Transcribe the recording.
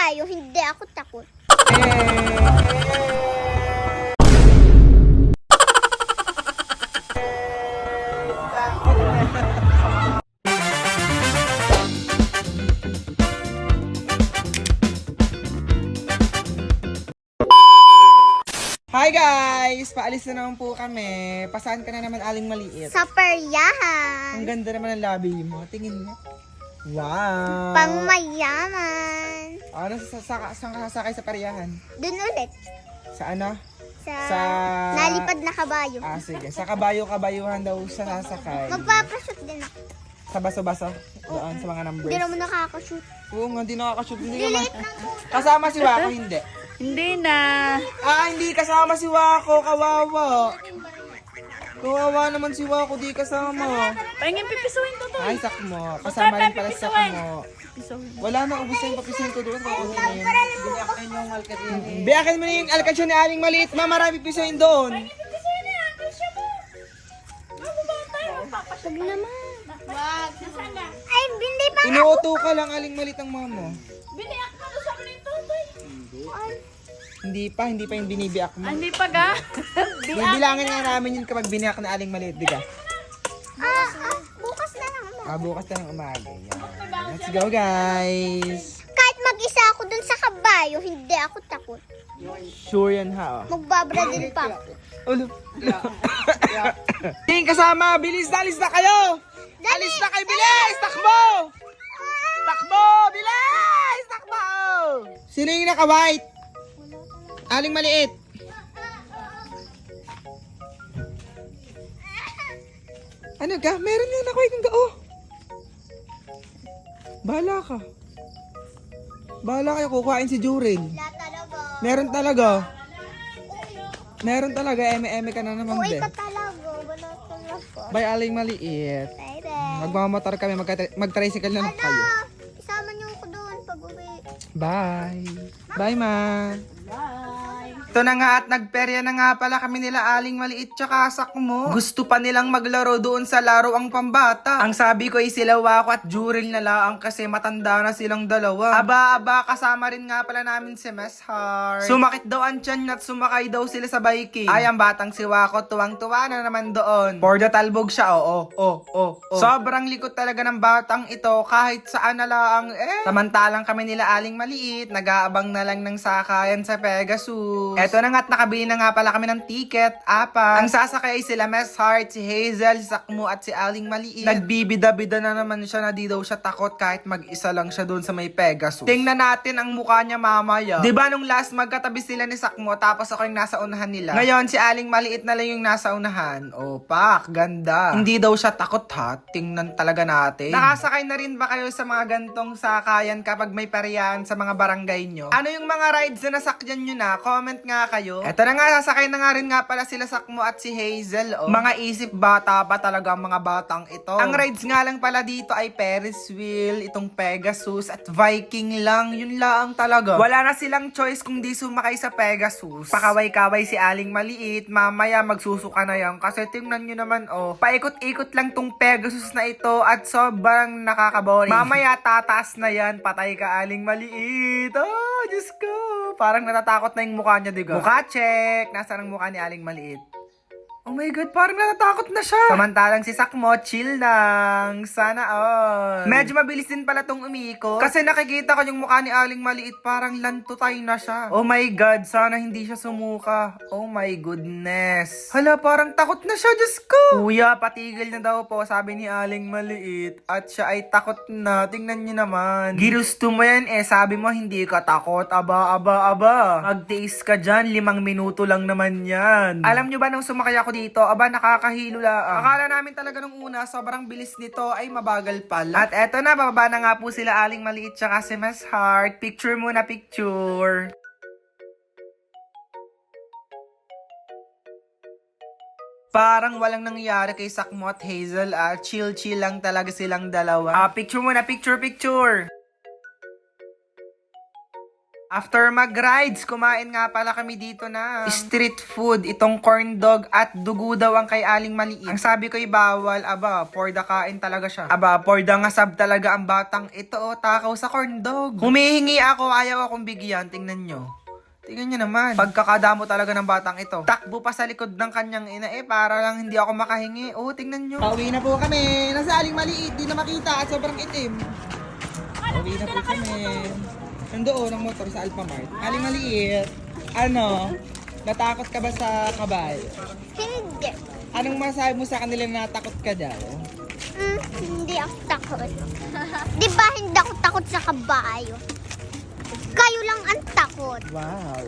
kabayo, hindi ako takot. Hi guys! Paalis na naman po kami. Pasaan ka na naman, Aling Maliit? Sa peryahan. Ang ganda naman ng labi mo. Tingin mo. Wow! Pang mayaman. Ano, saan ka sasakay sa pariyahan? Dun ulit. Sa ano? Sa nalipad na kabayo. Sige. Sa kabayo-kabayuhan daw siya sasakay. Magpapashoot din ako. Sa baso-baso. Doon sa mga numbers. Hindi naman nakakashoot. Oo nga, hindi nakakashoot. Hindi naman. Kasama si Wako, hindi. Hindi na. Hindi kasama si Wako. Kawawa. Kawawa naman si Wako, di kasama. Pahingin pipisuin to to. Ay, sakmo. Kasama rin pala sa sakmo. Pipisuin. Wala na, ubus na yung papisin ko doon. Biyakin mo na yung alkansya ni Aling Maliit. Ma, marami pisoin doon. Pipisuin na yan. Kasya mo. Mabubahan tayo. Wag naman. Wag. Nasaan na? Ay, hindi pa. Inuuto ka lang, Aling Maliit ang mama. Biniyak ka doon sa akin yung tutoy. Hindi pa yung binibiyak mo. Hindi pa ga? Bibilangin nga namin yun kapag biniyak na Aling Maliit, di ka? Bukas na lang. Bukas na ng umaga. Yan. Let's go, guys. Kahit mag-isa ako dun sa kabayo, hindi ako takot. Sure yan, ha? Magbabradil pa ako. Ulo. Ting kasama, bilis na, alis na kayo! Alis na kayo, bilis! Takbo! Takbo! Bilis! Takbo! Sino yung naka-white? Aling Maliit. Ano ka? Meron yung naka-white ng gao. Bahala ka. Bahala kayo, kukuhain si Jurel. Wala talaga. Meron talaga. Meron talaga, eme-eme ka na naman, Uy, be. ka talaga. Wala talaga. Bye, Aling Maliit. Bye-bye. Magmamamotor kami, mag-tricycle na lang kayo. Isama niyo ako doon pag uwi. Bye. Bye, ma. Ito na nga at nagperya na nga pala kami nila Aling Maliit tsaka Sakmo. Gusto pa nilang maglaro doon sa laro ang pambata. Ang sabi ko ay sila Wako at Jurel na lang kasi matanda na silang dalawa. Aba, kasama rin nga pala namin si Miss Heart. Sumakit daw ang tiyan at sumakay daw sila sa biking. Ay, ang batang si Wako tuwang-tuwa na naman doon. For the talbog siya, Sobrang likot talaga ng batang ito kahit saan na lang Samantalang kami nila Aling Maliit, nag-aabang na lang ng sakayan sa Pegasus. Eto na nga't nakabili na nga pala kami ng ticket, 4. Ang sasakay ay sila Miss Heart, si Hazel, si Sakmo at si Aling Maliit. Nagbibida-bida na naman siya na di daw siya takot kahit mag-isa lang siya doon sa may Pegasus. Tingnan natin ang mukha niya mamaya. Diba nung last magkatabi sila ni Sakmo tapos ako yung nasa unahan nila? Ngayon si Aling Maliit na lang yung nasa unahan. Pak, ganda. Hindi daw siya takot ha. Tingnan talaga natin. Nakasakay na rin ba kayo sa mga gantong sakayan kapag may pariyahan sa mga barangay nyo? Ano yung mga rides na nasakyan nyo na? Comment nga kayo. Eto na nga, sasakay na nga rin nga pala sila Sakmo at si Hazel. Mga isip bata pa talaga ang mga batang ito. Ang rides nga lang pala dito ay Ferris wheel, itong Pegasus at Viking lang. Yun lang talaga. Wala na silang choice kung di sumakay sa Pegasus. Pakaway-kaway si Aling Maliit. Mamaya magsusuka na yan kasi tingnan nyo naman paikot-ikot lang tong Pegasus na ito at sobrang nakakaboring. Mamaya tataas na yan. Patay ka Aling Maliit. Diyos ko. Parang natatakot na yung mukha niya, diga? Mukha check. Nasaan ang mukha ni Aling Maliit? Oh my God, parang natatakot na siya. Samantalang si Sakmo, chill lang. Sana all. Medyo mabilis din pala tong umiko. Kasi nakikita ko yung mukha ni Aling Maliit, parang lantutay na siya. Oh my God, sana hindi siya sumuka. Oh my goodness. Hala, parang takot na siya, Diyos ko. Kuya, patigil na daw po, sabi ni Aling Maliit. At siya ay takot na. Tingnan niyo naman. Girusto mo yan sabi mo hindi ka takot. Aba. Magtiis ka dyan, 5 minuto lang naman yan. Alam niyo ba nung sumakay ako dito, nakakahilo lang. Akala namin talaga nung una, sobrang bilis nito ay mabagal pala. At eto na, bababa na nga po sila Aling Maliit tsaka si Miss Heart. Picture muna, picture. Parang walang nangyayari kay Sakmo at Hazel. Chill lang talaga silang dalawa. Picture muna, picture. After mag-rides, kumain nga pala kami dito na street food. Itong corn dog at dugo daw ang kay Aling Maliit. Ang sabi ko'y bawal, aba, for the kain talaga siya. Aba, for the ngasab talaga ang batang ito, oh, takaw sa corn dog. Humihingi ako, ayaw akong bigyan. Tingnan nyo. Tingnan nyo naman. Pagkakadamo talaga ng batang ito. Takbo pa sa likod ng kanyang ina para lang hindi ako makahingi. Oh, tingnan nyo. Pauwi na po kami. Nasa Aling Maliit, di na makita at sobrang itim. Pauwi na po kami. Nandoon ang motor sa Alphamart. Aling Maliit, ano? Natakot ka ba sa kabayo? Hindi. Anong masabi mo sa kanila na natakot ka daw? Hindi ako takot. Di ba hindi ako takot sa kabayo? Kayo lang ang takot. Wow.